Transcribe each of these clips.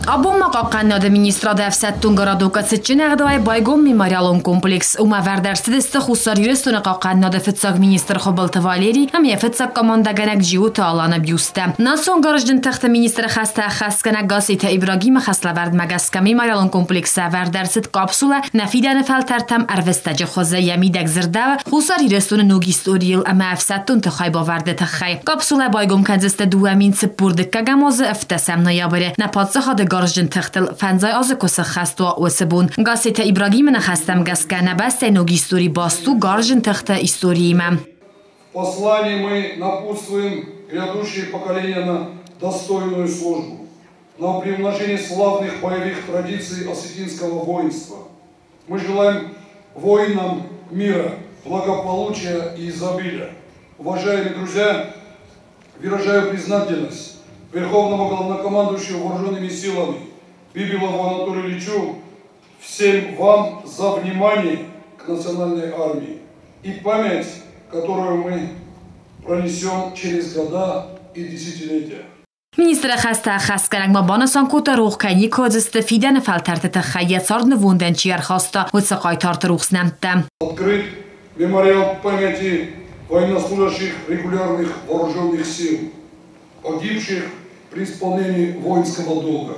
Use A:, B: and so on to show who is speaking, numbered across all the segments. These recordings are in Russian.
A: Abomma qaqqannada ministrada afsattun garaduka sitchina gdawai baygom memorialon kompleks uma verdersidiste xusar yuristuna qaqqannada fitsak ministr Xobalta Valeri ham yefitsak komandaganak jiuta alana biusta. Nason garajdin taxta ministr xasta xaskana gasita Ibrahim xaslavard magaska memorialon kompleksa verdersid kapsula nafidan faltartam arvestaje xoza yamidak zirda xusar yuristuna nogistoril ama afsattun taxayba varde taxay. Kapsula baygom kadziste duamin sipurdik kagamoz aftasam noyabare napatsa hada Гаржин тахтал фанзай азыкосы хаства осыбун. Гасета Ибрагимина хастам гаскана бастай ноги истории басту Гаржин тахта историима.
B: В послании мы напутствуем грядущие поколения на достойную службу, на приумножение славных боевых традиций осетинского воинства. Мы желаем воинам мира, благополучия и изобилия. Уважаемые друзья, выражаю признательность Верховному главнокомандующему вооруженными силами Бибилову Анатолию Ильичу, всем вам за внимание к национальной армии и память, которую мы пронесем через года и десятилетия.
A: Министр хаста хасканак ma banasan kota ruhkani kodiste fidan faltartete khayet sardne вундан чиар хаста высокой тарты рухснамта.
B: Открыт мемориал памяти военнослужащих регулярных вооруженных сил, погибших при исполнении воинского долга.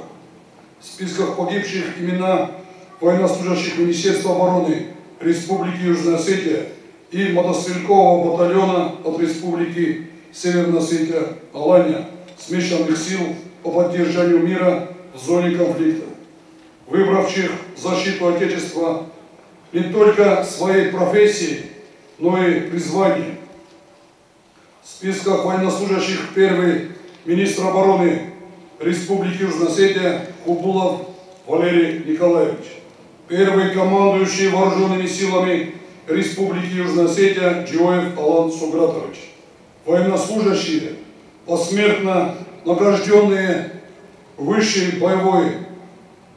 B: В списках погибших имена военнослужащих Министерства обороны Республики Южная Осетия и мотострелкового батальона от Республики Северная Осетия Алания смешанных сил по поддержанию мира в зоне конфликта, выбравших защиту Отечества не только своей профессии, но и призванием. В списках военнослужащих первый министр обороны Республики Южная Осетия Кубулов Валерий Николаевич, первый командующий вооруженными силами Республики Южная Осетия Джиоев Алан Сугратович, военнослужащие, посмертно награжденные высшей боевой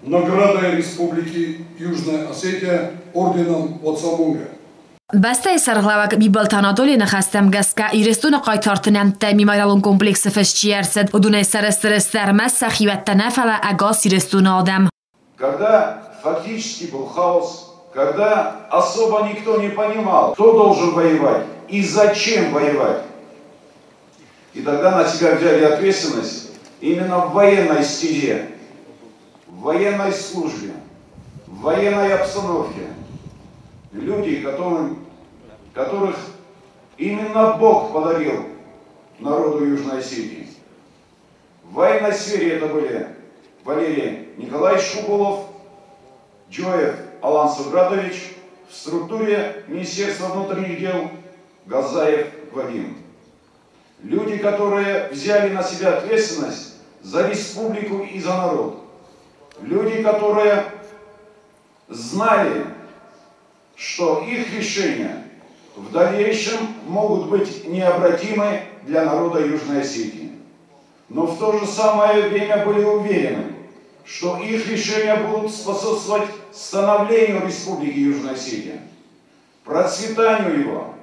B: наградой Республики Южная Осетия орденом Вацамунга.
A: Бастай сарглавак бибалтанадоли нахастам гаска ирестуна qaytartınam memorialon kompleksi fashchiyarsid udunay sarastarmas сахиваттана фала агас ирестуна адам.
C: Когда фактически был хаос, когда особо никто не понимал, кто должен воевать и зачем воевать. И тогда на себя взяли ответственность именно в военной стезе, в военной службе, в военной обстановке. Люди, которых именно Бог подарил народу Южной Осетии. В военной сфере это были Валерий Николаевич Шубулов, Джоев Алан Сугратович, в структуре Министерства внутренних дел Газаев Вадим. Люди, которые взяли на себя ответственность за республику и за народ. Люди, которые знали, что их решения в дальнейшем могут быть необратимы для народа Южной Осетии. Но в то же самое время были уверены, что их решения будут способствовать становлению Республики Южная Осетия, процветанию его.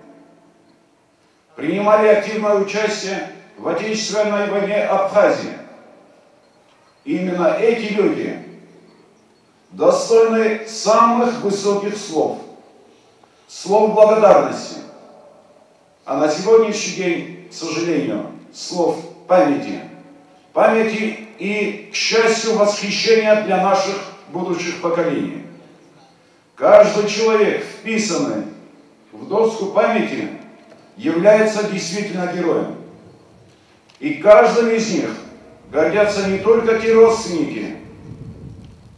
C: Принимали активное участие в Отечественной войне Абхазии. Именно эти люди достойны самых высоких слов. Слов благодарности, а на сегодняшний день, к сожалению, слов памяти. Памяти и, к счастью, восхищения для наших будущих поколений. Каждый человек, вписанный в доску памяти, является действительно героем. И каждым из них гордятся не только те родственники,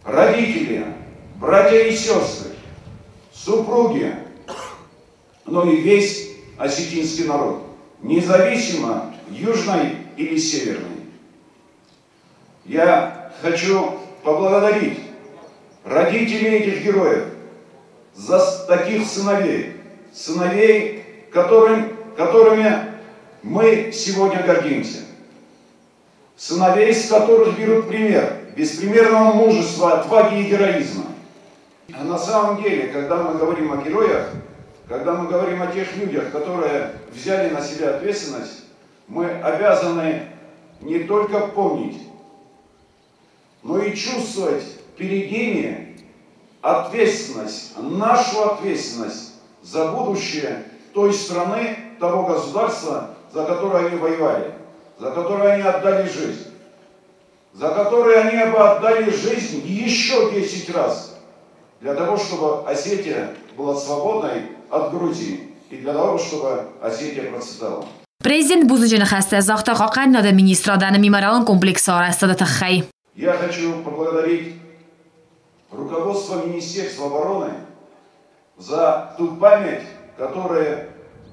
C: родители, братья и сестры, супруги, но и весь осетинский народ, независимо южной или северной. Я хочу поблагодарить родителей этих героев за таких сыновей, которыми мы сегодня гордимся. Сыновей, с которых берут пример беспримерного мужества, отваги и героизма. А на самом деле, когда мы говорим о героях, когда мы говорим о тех людях, которые взяли на себя ответственность, мы обязаны не только помнить, но и чувствовать перед ними ответственность, нашу ответственность за будущее той страны, того государства, за которое они воевали, за которое они отдали жизнь, за которое они бы отдали жизнь еще 10 раз, для того, чтобы Осетия была свободной от Грузии и для того, чтобы Осетия процветала.
A: Президент Бузыджин Хасте Захта Хакан над министрадан мемориален комплекс Арастада Тахай.
C: Я хочу поблагодарить руководство Министерства обороны за ту память, которую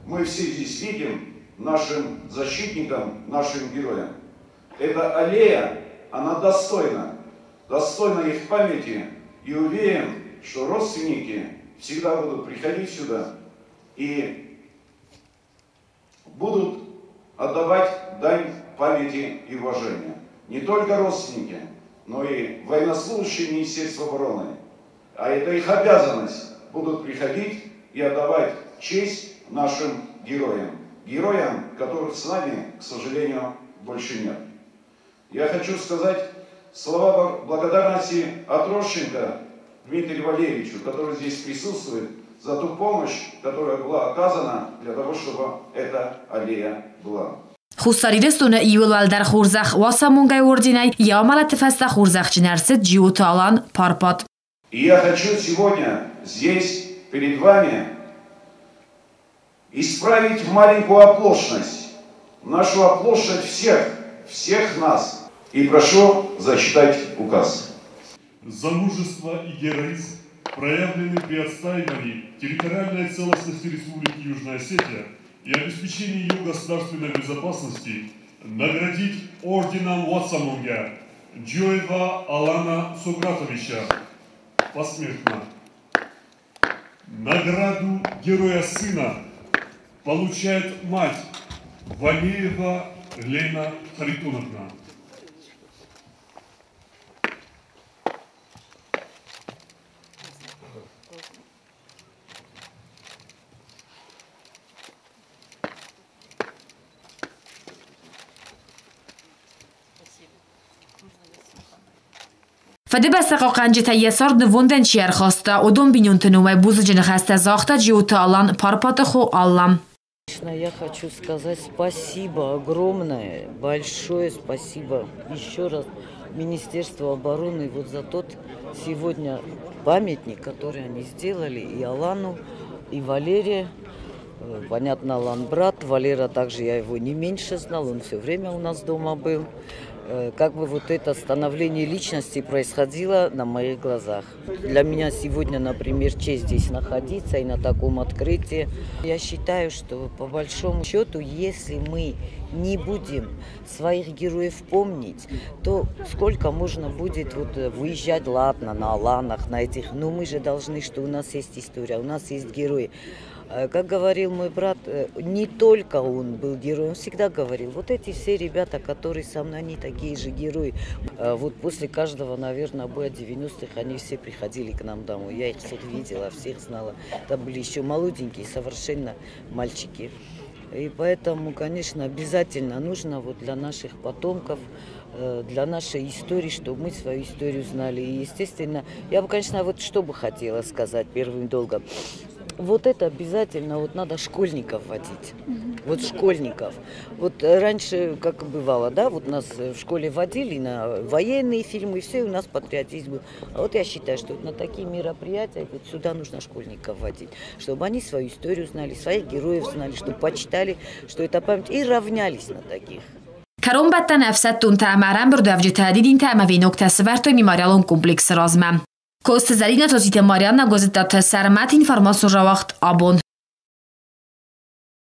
C: мы все здесь видим нашим защитникам, нашим героям. Эта аллея, она достойна их памяти, и уверен, что родственники всегда будут приходить сюда и будут отдавать дань памяти и уважения. Не только родственники, но и военнослужащие Министерства обороны. А это их обязанность, будут приходить и отдавать честь нашим героям. Героям, которых с нами, к сожалению, больше нет. Я хочу сказать слова благодарности от Рощенко Дмитрию Валерьевичу, который здесь присутствует, за ту помощь, которая была оказана для того, чтобы эта аллея была.
A: Хусаридестуна июлвал дар Хурзах Васамунгай ординай Ямалат Феста Хурзах Чинарсет Джиуталан Парпат.
C: И я хочу сегодня здесь перед вами исправить маленькую оплошность, нашу оплошность всех нас. И прошу зачитать указ.
D: За мужество и героизм, проявленный при отстаивании территориальной целостности Республики Южная Осетия и обеспечении ее государственной безопасности, наградить орденом Васамунга Джоева Алана Сократовича посмертно. Награду Героя Сына получает мать Валеева Лена Харитоновна.
A: فدبست قاقنجت یسار نوندن شیر خواسته و دون بینون تنومه بوزجن خسته زاخته جیوت آلان پارپات خو آلام.
E: Я хочу сказать спасибо огромное, большое спасибо еще раз Министерству обороны вот за тот сегодня памятник, который они сделали и Алану, и Валере. Понятно, Алан брат, Валера также я его не меньше знал, он все время у нас дома был. Как бы вот это становление личности происходило на моих глазах. Для меня сегодня, например, честь здесь находиться и на таком открытии. Я считаю, что по большому счету, если мы не будем своих героев помнить, то сколько можно будет вот выезжать, ладно, на Аланах, на этих, но мы же должны, что у нас есть история, у нас есть герои. Как говорил мой брат, не только он был героем, он всегда говорил, вот эти все ребята, которые со мной, они такие же герои. Вот после каждого, наверное, боя 90-х они все приходили к нам домой. Я их всех видела, всех знала. Там были еще молоденькие, совершенно мальчики. И поэтому, конечно, обязательно нужно вот для наших потомков, для нашей истории, чтобы мы свою историю знали. И, естественно, я бы, конечно, вот что бы хотела сказать первым долгом. Вот это обязательно, вот надо школьников водить, вот школьников. Вот раньше, как бывало, да, вот нас в школе водили на военные фильмы, и все, у нас патриотизм был. А вот я считаю, что вот на такие мероприятия вот сюда нужно школьников водить, чтобы они свою историю знали, своих героев знали, чтобы почитали, что это память, и равнялись на таких.
A: Каром баттن افسدتون تعمرن بر دفج تهدیدین تعموی نکته سورتوی میماریالون kompleks رازمه. Кост зарина тозите Марианна газетата сармат информацию равахт абон.